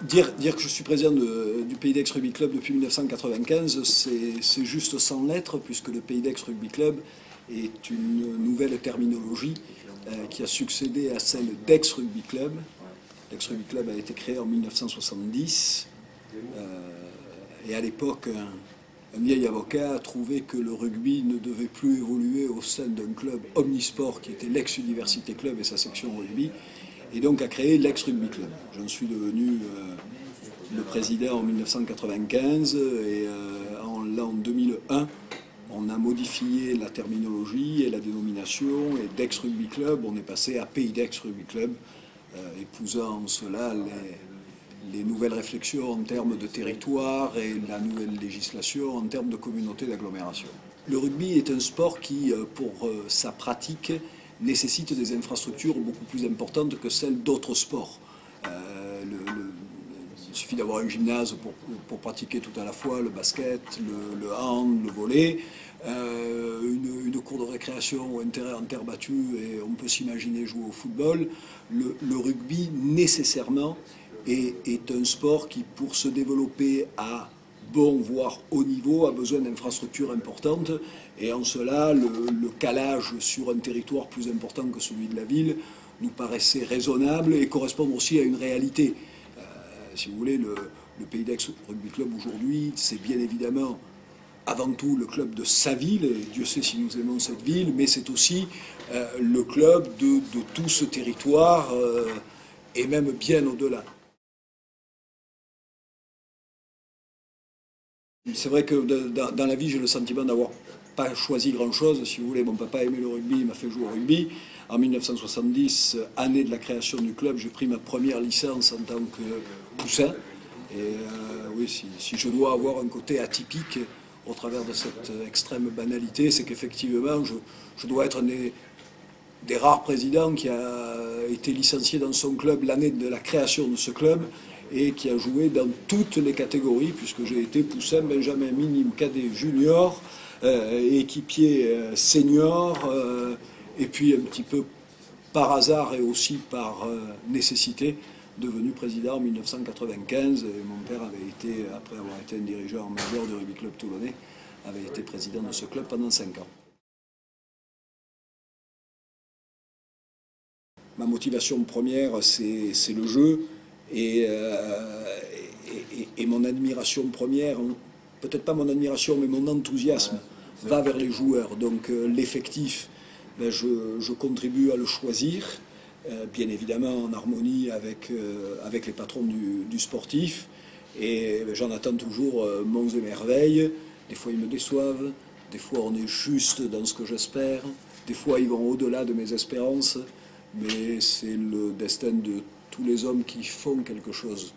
Dire que je suis président du Pays d'Aix Rugby Club depuis 1995, c'est juste sans lettres, puisque le Pays d'Aix Rugby Club est une nouvelle terminologie qui a succédé à celle d'Aix Rugby Club. L'Aix Rugby Club a été créé en 1970, et à l'époque, un vieil avocat a trouvé que le rugby ne devait plus évoluer au sein d'un club omnisport qui était l'Aix-Université Club et sa section rugby, et donc a créé l'Aix Rugby Club. J'en suis devenu le président en 1995 et en 2001, on a modifié la terminologie et la dénomination, et d'Aix Rugby Club, on est passé à Pays d'Aix Rugby Club, épousant en cela les nouvelles réflexions en termes de territoire et la nouvelle législation en termes de communauté d'agglomération. Le rugby est un sport qui, pour sa pratique, nécessite des infrastructures beaucoup plus importantes que celles d'autres sports. Il suffit d'avoir un gymnase pour pratiquer tout à la fois le basket, le hand, le volley, une cour de récréation ou un terrain en terre battue, et on peut s'imaginer jouer au football. Le rugby, nécessairement, est un sport qui, pour se développer à bon, voire haut niveau, a besoin d'infrastructures importantes, et en cela, le calage sur un territoire plus important que celui de la ville nous paraissait raisonnable et correspond aussi à une réalité. Si vous voulez, le Pays d'Aix Rugby Club aujourd'hui, c'est bien évidemment avant tout le club de sa ville, et Dieu sait si nous aimons cette ville, mais c'est aussi le club de tout ce territoire, et même bien au-delà. C'est vrai que dans la vie, j'ai le sentiment d'avoir pas choisi grand-chose. Si vous voulez, mon papa aimait le rugby, il m'a fait jouer au rugby. En 1970, année de la création du club, j'ai pris ma première licence en tant que poussin. Et oui, si je dois avoir un côté atypique au travers de cette extrême banalité, c'est qu'effectivement, je dois être un des rares présidents qui a été licencié dans son club l'année de la création de ce club, et qui a joué dans toutes les catégories, puisque j'ai été poussin, benjamin, minime, cadet, junior, équipier senior, et puis un petit peu par hasard et aussi par nécessité, devenu président en 1995. Et mon père avait été, après avoir été un dirigeant majeur du rugby club toulonnais, avait été président de ce club pendant 5 ans. Ma motivation première, c'est le jeu, et mon admiration première, peut-être pas mon admiration, mais mon enthousiasme va vers les joueurs. Donc l'effectif, ben, je contribue à le choisir, bien évidemment en harmonie avec les patrons du sportif, et ben, j'en attends toujours monts et merveilles. Des fois ils me déçoivent, des fois on est juste dans ce que j'espère, des fois ils vont au-delà de mes espérances. Mais c'est le destin de tous les hommes qui font quelque chose.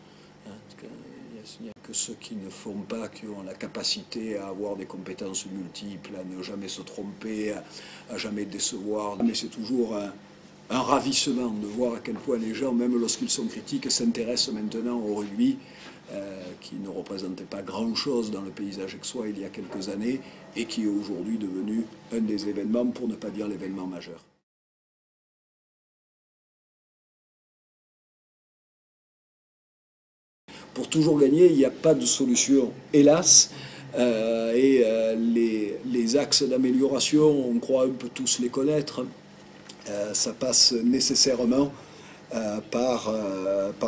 Il n'y a que ceux qui ne font pas, qui ont la capacité à avoir des compétences multiples, à ne jamais se tromper, à jamais décevoir. Mais c'est toujours un ravissement de voir à quel point les gens, même lorsqu'ils sont critiques, s'intéressent maintenant au rugby, qui ne représentait pas grand-chose dans le paysage aixois il y a quelques années, et qui est aujourd'hui devenu un des événements, pour ne pas dire l'événement majeur. Pour toujours gagner, il n'y a pas de solution, hélas, les axes d'amélioration, on croit un peu tous les connaître, ça passe nécessairement par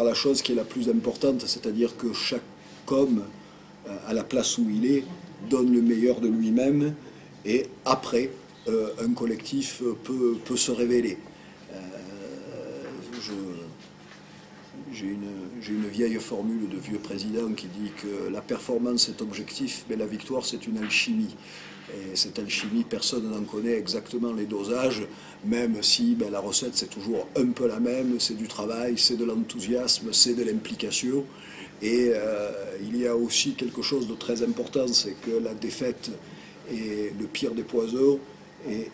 la chose qui est la plus importante, c'est-à-dire que chaque homme, à la place où il est, donne le meilleur de lui-même, et après, un collectif peut se révéler. J'ai une vieille formule de vieux président qui dit que la performance est objectif, mais la victoire c'est une alchimie. Et cette alchimie, personne n'en connaît exactement les dosages, même si ben, la recette c'est toujours un peu la même, c'est du travail, c'est de l'enthousiasme, c'est de l'implication. Et il y a aussi quelque chose de très important, c'est que la défaite est le pire des poisons,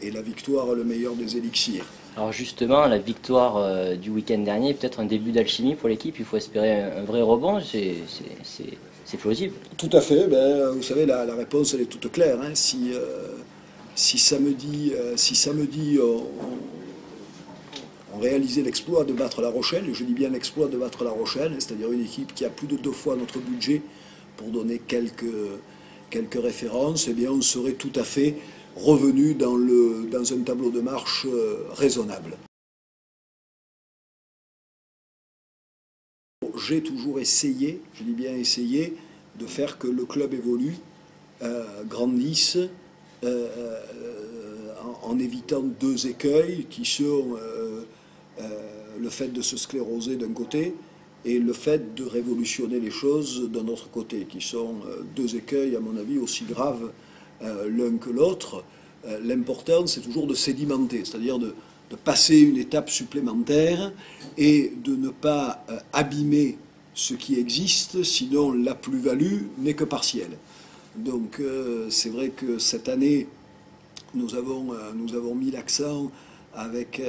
et la victoire le meilleur des élixirs. Alors justement, la victoire du week-end dernier est peut-être un début d'alchimie pour l'équipe. Il faut espérer un vrai rebond, c'est plausible. Tout à fait. Ben, vous savez, la réponse elle est toute claire. Hein. Si samedi ont réalisé l'exploit de battre La Rochelle, et je dis bien l'exploit de battre La Rochelle, c'est-à-dire une équipe qui a plus de 2 fois notre budget, pour donner quelques références, eh bien on serait tout à fait revenu dans un tableau de marche raisonnable. J'ai toujours essayé, je dis bien essayé, de faire que le club évolue, grandisse, en évitant 2 écueils qui sont le fait de se scléroser d'un côté et le fait de révolutionner les choses d'un autre côté, qui sont 2 écueils, à mon avis, aussi graves l'un que l'autre. L'important, c'est toujours de sédimenter, c'est-à-dire de passer une étape supplémentaire et de ne pas abîmer ce qui existe, sinon la plus-value n'est que partielle. Donc c'est vrai que cette année, nous avons mis l'accent avec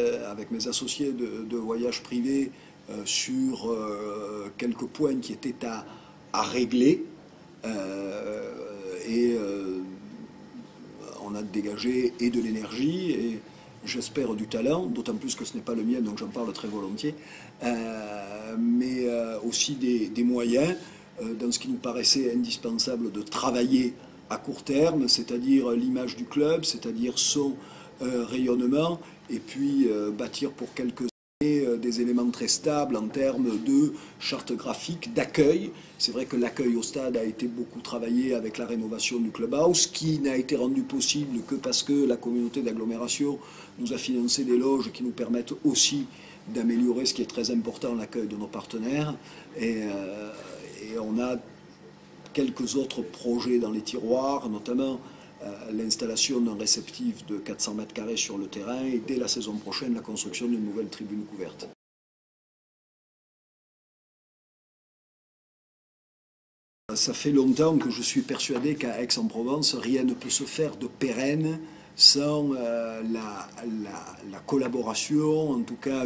mes associés de voyage privé sur quelques points qui étaient à régler. On a dégagé et de l'énergie et j'espère du talent, d'autant plus que ce n'est pas le mien, donc j'en parle très volontiers, mais aussi des moyens dans ce qui nous paraissait indispensable de travailler à court terme, c'est-à-dire l'image du club, c'est-à-dire son rayonnement, et puis bâtir pour quelques années des éléments très stables en termes de charte graphique, d'accueil. C'est vrai que l'accueil au stade a été beaucoup travaillé avec la rénovation du clubhouse, qui n'a été rendu possible que parce que la communauté d'agglomération nous a financé des loges qui nous permettent aussi d'améliorer, ce qui est très important, l'accueil de nos partenaires. Et on a quelques autres projets dans les tiroirs, notamment l'installation d'un réceptif de 400 mètres carrés sur le terrain et dès la saison prochaine, la construction d'une nouvelle tribune couverte. Ça fait longtemps que je suis persuadé qu'à Aix-en-Provence, rien ne peut se faire de pérenne sans la collaboration, en tout cas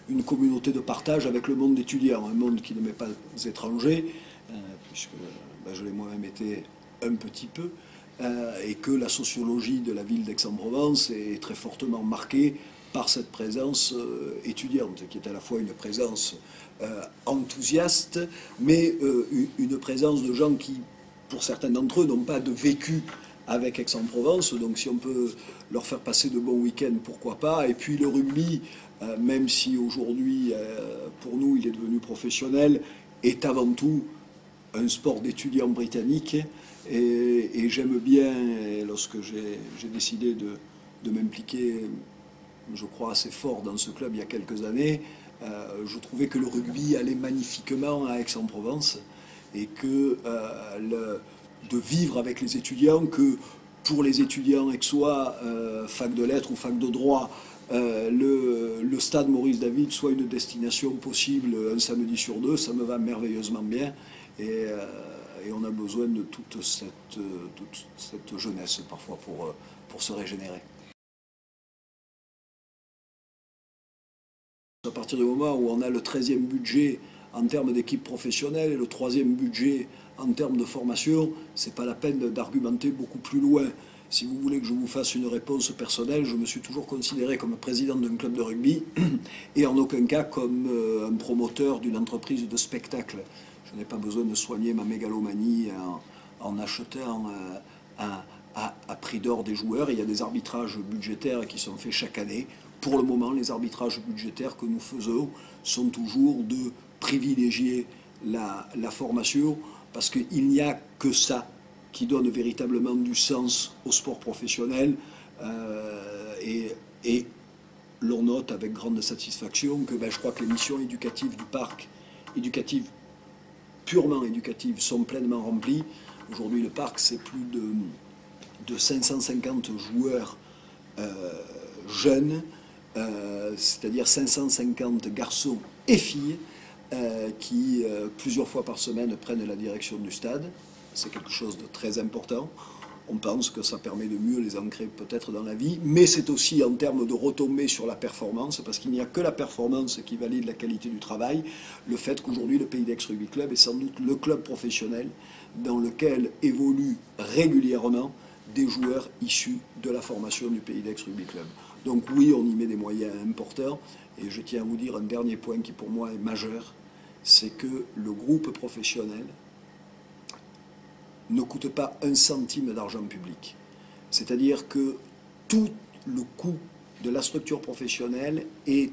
une communauté de partage avec le monde étudiant, un monde qui ne m'est pas étranger, puisque je l'ai moi-même été un petit peu, et que la sociologie de la ville d'Aix-en-Provence est très fortement marquée par cette présence étudiante, qui est à la fois une présence enthousiaste, mais une présence de gens qui, pour certains d'entre eux, n'ont pas de vécu avec Aix-en-Provence, donc si on peut leur faire passer de bons week-ends, pourquoi pas. Et puis le rugby, même si aujourd'hui, pour nous, il est devenu professionnel, est avant tout un sport d'étudiants britanniques. Et j'aime bien, lorsque j'ai décidé de m'impliquer, je crois, assez fort dans ce club il y a quelques années, je trouvais que le rugby allait magnifiquement à Aix-en-Provence et que de vivre avec les étudiants, que pour les étudiants aixois, fac de lettres ou fac de droit, le stade Maurice David soit une destination possible un samedi sur 2, ça me va merveilleusement bien. Et on a besoin de toute cette jeunesse parfois pour se régénérer. À partir du moment où on a le 13e budget en termes d'équipe professionnelle et le 3e budget en termes de formation, ce n'est pas la peine d'argumenter beaucoup plus loin. Si vous voulez que je vous fasse une réponse personnelle, je me suis toujours considéré comme président d'un club de rugby et en aucun cas comme un promoteur d'une entreprise de spectacle. Je n'ai pas besoin de soigner ma mégalomanie en achetant à prix d'or des joueurs. Il y a des arbitrages budgétaires qui sont faits chaque année. Pour le moment, les arbitrages budgétaires que nous faisons sont toujours de privilégier la formation, parce qu'il n'y a que ça qui donne véritablement du sens au sport professionnel. Et l'on note avec grande satisfaction que je crois que les missions éducatives du parc, purement éducatives, sont pleinement remplies. Aujourd'hui, le parc, c'est plus de 550 joueurs jeunes, c'est-à-dire 550 garçons et filles qui, plusieurs fois par semaine, prennent la direction du stade. C'est quelque chose de très important. On pense que ça permet de mieux les ancrer peut-être dans la vie, mais c'est aussi en termes de retombées sur la performance, parce qu'il n'y a que la performance qui valide la qualité du travail, le fait qu'aujourd'hui le Pays d'Aix Rugby Club est sans doute le club professionnel dans lequel évoluent régulièrement des joueurs issus de la formation du Pays d'Aix Rugby Club. Donc oui, on y met des moyens importants, Et je tiens à vous dire un dernier point qui pour moi est majeur, c'est que le groupe professionnel ne coûte pas un centime d'argent public. C'est-à-dire que tout le coût de la structure professionnelle est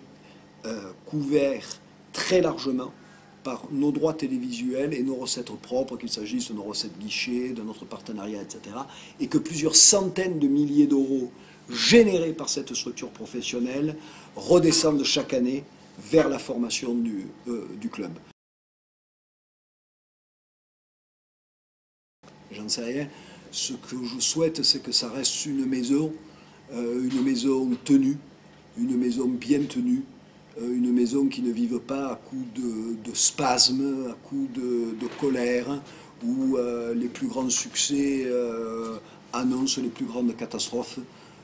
couvert très largement par nos droits télévisuels et nos recettes propres, qu'il s'agisse de nos recettes guichets, de notre partenariat, etc. Et que plusieurs centaines de milliers d'euros générés par cette structure professionnelle redescendent chaque année vers la formation du club. J'en sais rien. Ce que je souhaite, c'est que ça reste une maison tenue, une maison bien tenue, une maison qui ne vive pas à coups de spasmes, à coups de colère, où les plus grands succès annoncent les plus grandes catastrophes.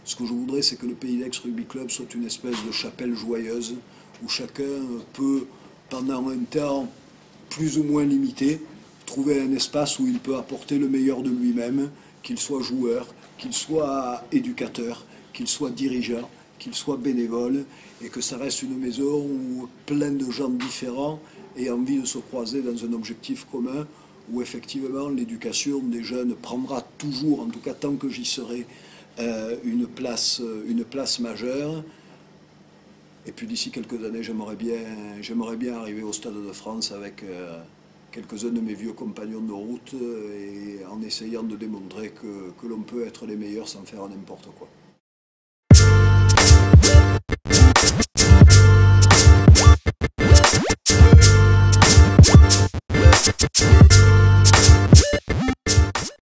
Ce que je voudrais, c'est que le Pays d'Aix Rugby Club soit une espèce de chapelle joyeuse, où chacun peut, pendant un temps plus ou moins limité, trouver un espace où il peut apporter le meilleur de lui-même, qu'il soit joueur, qu'il soit éducateur, qu'il soit dirigeant, qu'il soit bénévole, et que ça reste une maison où plein de gens différents aient envie de se croiser dans un objectif commun, où effectivement l'éducation des jeunes prendra toujours, en tout cas tant que j'y serai, une place majeure. Et puis d'ici quelques années, j'aimerais bien arriver au Stade de France avec quelques-uns de mes vieux compagnons de route et en essayant de démontrer que l'on peut être les meilleurs sans faire n'importe quoi.